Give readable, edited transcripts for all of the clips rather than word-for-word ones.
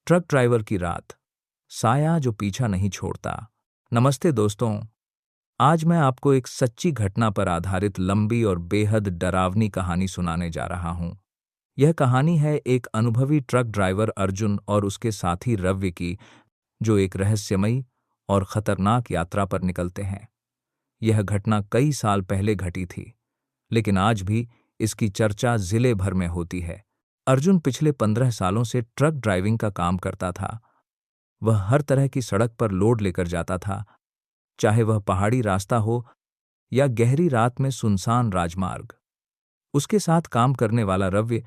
Truck driver की रात, साया जो पीछा नहीं छोड़ता। नमस्ते दोस्तों, आज मैं आपको एक सच्ची घटना पर आधारित लंबी और बेहद डरावनी कहानी सुनाने जा रहा हूं। यह कहानी है एक अनुभवी ट्रक ड्राइवर अर्जुन और उसके साथी रवि की, जो एक रहस्यमयी और खतरनाक यात्रा पर निकलते हैं। यह घटना कई साल पहले घटी थी, लेकिन आज भी इसकी चर्चा जिले भर में होती है। अर्जुन पिछले 15 सालों से ट्रक ड्राइविंग का काम करता था। वह हर तरह की सड़क पर लोड लेकर जाता था, चाहे वह पहाड़ी रास्ता हो या गहरी रात में सुनसान राजमार्ग। उसके साथ काम करने वाला रवि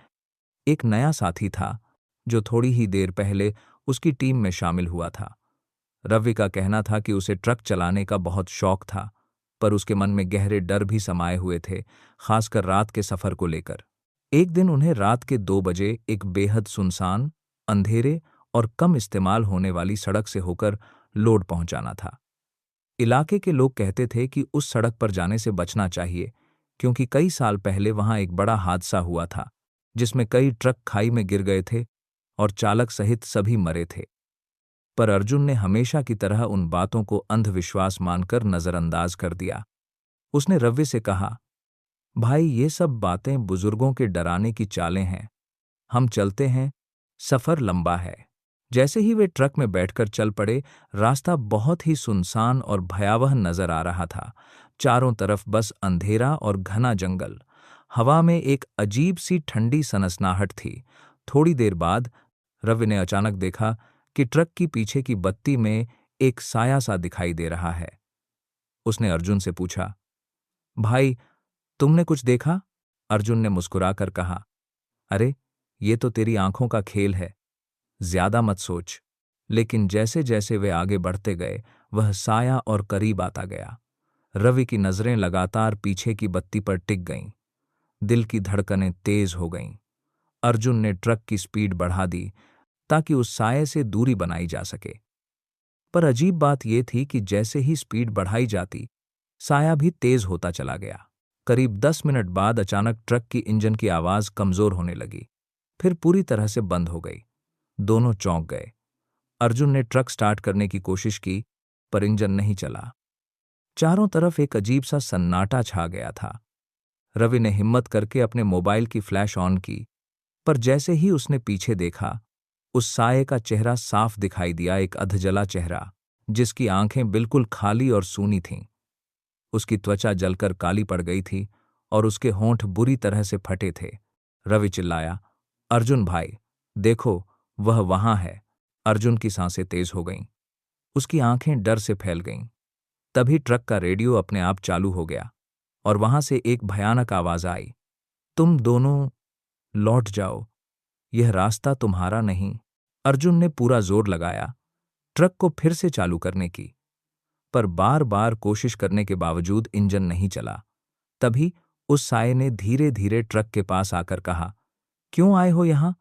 एक नया साथी था, जो थोड़ी ही देर पहले उसकी टीम में शामिल हुआ था। रवि का कहना था कि उसे ट्रक चलाने का बहुत शौक था, पर उसके मन में गहरे डर भी समाये हुए थे, खासकर रात के सफर को लेकर। एक दिन उन्हें रात के 2 बजे एक बेहद सुनसान, अंधेरे और कम इस्तेमाल होने वाली सड़क से होकर लोड पहुंचाना था। इलाके के लोग कहते थे कि उस सड़क पर जाने से बचना चाहिए, क्योंकि कई साल पहले वहां एक बड़ा हादसा हुआ था, जिसमें कई ट्रक खाई में गिर गए थे और चालक सहित सभी मरे थे। पर अर्जुन ने हमेशा की तरह उन बातों को अंधविश्वास मानकर नजरअंदाज कर दिया। उसने रवि से कहा, भाई, ये सब बातें बुजुर्गों के डराने की चालें हैं। हम चलते हैं, सफर लंबा है। जैसे ही वे ट्रक में बैठकर चल पड़े, रास्ता बहुत ही सुनसान और भयावह नजर आ रहा था। चारों तरफ बस अंधेरा और घना जंगल। हवा में एक अजीब सी ठंडी सनसनाहट थी। थोड़ी देर बाद रवि ने अचानक देखा कि ट्रक की पीछे की बत्ती में एक साया सा दिखाई दे रहा है। उसने अर्जुन से पूछा, भाई, तुमने कुछ देखा? अर्जुन ने मुस्कुराकर कहा, अरे, ये तो तेरी आंखों का खेल है, ज्यादा मत सोच। लेकिन जैसे जैसे वे आगे बढ़ते गए, वह साया और करीब आता गया। रवि की नजरें लगातार पीछे की बत्ती पर टिक गईं। दिल की धड़कनें तेज हो गईं। अर्जुन ने ट्रक की स्पीड बढ़ा दी, ताकि उस साये से दूरी बनाई जा सके। पर अजीब बात यह थी कि जैसे ही स्पीड बढ़ाई जाती, साया भी तेज होता चला गया। करीब 10 मिनट बाद अचानक ट्रक की इंजन की आवाज कमजोर होने लगी, फिर पूरी तरह से बंद हो गई। दोनों चौंक गए। अर्जुन ने ट्रक स्टार्ट करने की कोशिश की, पर इंजन नहीं चला। चारों तरफ एक अजीब सा सन्नाटा छा गया था। रवि ने हिम्मत करके अपने मोबाइल की फ्लैश ऑन की, पर जैसे ही उसने पीछे देखा, उस साये का चेहरा साफ दिखाई दिया, एक अधजला चेहरा, जिसकी आंखें बिल्कुल खाली और सूनी थीं। उसकी त्वचा जलकर काली पड़ गई थी और उसके होंठ बुरी तरह से फटे थे। रवि चिल्लाया, अर्जुन भाई, देखो, वह वहां है। अर्जुन की सांसें तेज हो गईं। उसकी आंखें डर से फैल गईं। तभी ट्रक का रेडियो अपने आप चालू हो गया और वहां से एक भयानक आवाज आई, तुम दोनों लौट जाओ, यह रास्ता तुम्हारा नहीं। अर्जुन ने पूरा जोर लगाया ट्रक को फिर से चालू करने की, पर बार बार कोशिश करने के बावजूद इंजन नहीं चला। तभी उस साये ने धीरे धीरे ट्रक के पास आकर कहा, क्यों आए हो यहां,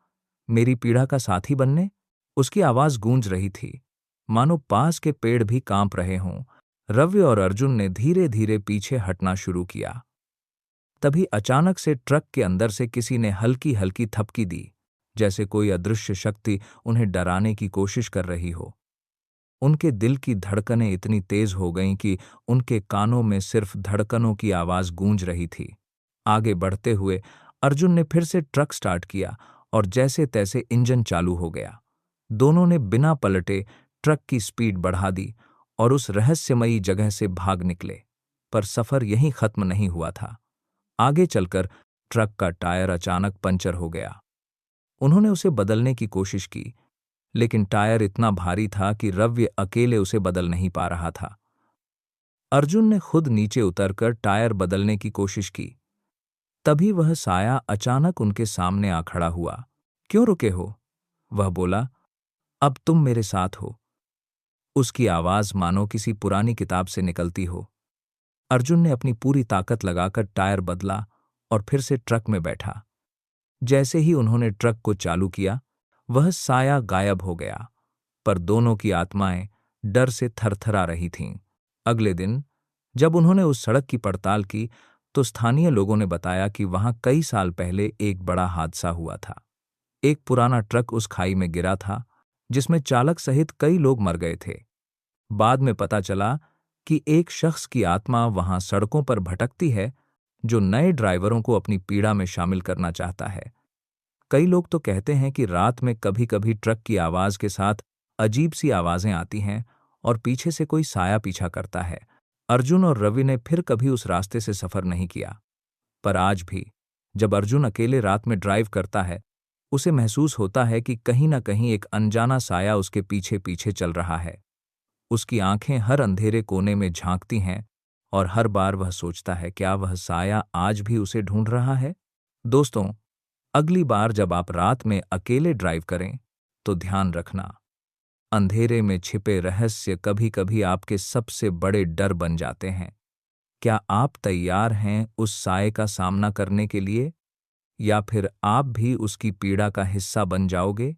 मेरी पीड़ा का साथी बनने? उसकी आवाज गूंज रही थी, मानो पास के पेड़ भी कांप रहे हों। रवि और अर्जुन ने धीरे धीरे पीछे हटना शुरू किया। तभी अचानक से ट्रक के अंदर से किसी ने हल्की हल्की थपकी दी, जैसे कोई अदृश्य शक्ति उन्हें डराने की कोशिश कर रही हो। उनके दिल की धड़कनें इतनी तेज हो गईं कि उनके कानों में सिर्फ धड़कनों की आवाज गूंज रही थी। आगे बढ़ते हुए अर्जुन ने फिर से ट्रक स्टार्ट किया और जैसे तैसे इंजन चालू हो गया। दोनों ने बिना पलटे ट्रक की स्पीड बढ़ा दी और उस रहस्यमयी जगह से भाग निकले। पर सफर यहीं खत्म नहीं हुआ था। आगे चलकर ट्रक का टायर अचानक पंचर हो गया। उन्होंने उसे बदलने की कोशिश की, लेकिन टायर इतना भारी था कि रवि अकेले उसे बदल नहीं पा रहा था। अर्जुन ने खुद नीचे उतरकर टायर बदलने की कोशिश की। तभी वह साया अचानक उनके सामने आ खड़ा हुआ। क्यों रुके हो? वह बोला, अब तुम मेरे साथ हो। उसकी आवाज मानो किसी पुरानी किताब से निकलती हो। अर्जुन ने अपनी पूरी ताकत लगाकर टायर बदला और फिर से ट्रक में बैठा। जैसे ही उन्होंने ट्रक को चालू किया, वह साया गायब हो गया, पर दोनों की आत्माएं डर से थरथरा रही थीं। अगले दिन जब उन्होंने उस सड़क की पड़ताल की, तो स्थानीय लोगों ने बताया कि वहां कई साल पहले एक बड़ा हादसा हुआ था। एक पुराना ट्रक उस खाई में गिरा था, जिसमें चालक सहित कई लोग मर गए थे। बाद में पता चला कि एक शख्स की आत्मा वहां सड़कों पर भटकती है, जो नए ड्राइवरों को अपनी पीड़ा में शामिल करना चाहता है। कई लोग तो कहते हैं कि रात में कभी-कभी ट्रक की आवाज के साथ अजीब सी आवाजें आती हैं और पीछे से कोई साया पीछा करता है। अर्जुन और रवि ने फिर कभी उस रास्ते से सफर नहीं किया, पर आज भी जब अर्जुन अकेले रात में ड्राइव करता है, उसे महसूस होता है कि कहीं न कहीं एक अनजाना साया उसके पीछे पीछे चल रहा है। उसकी आंखें हर अंधेरे कोने में झांकती हैं और हर बार वह सोचता है, क्या वह साया आज भी उसे ढूंढ रहा है? दोस्तों, अगली बार जब आप रात में अकेले ड्राइव करें, तो ध्यान रखना, अंधेरे में छिपे रहस्य कभी-कभी आपके सबसे बड़े डर बन जाते हैं। क्या आप तैयार हैं उस साये का सामना करने के लिए, या फिर आप भी उसकी पीड़ा का हिस्सा बन जाओगे?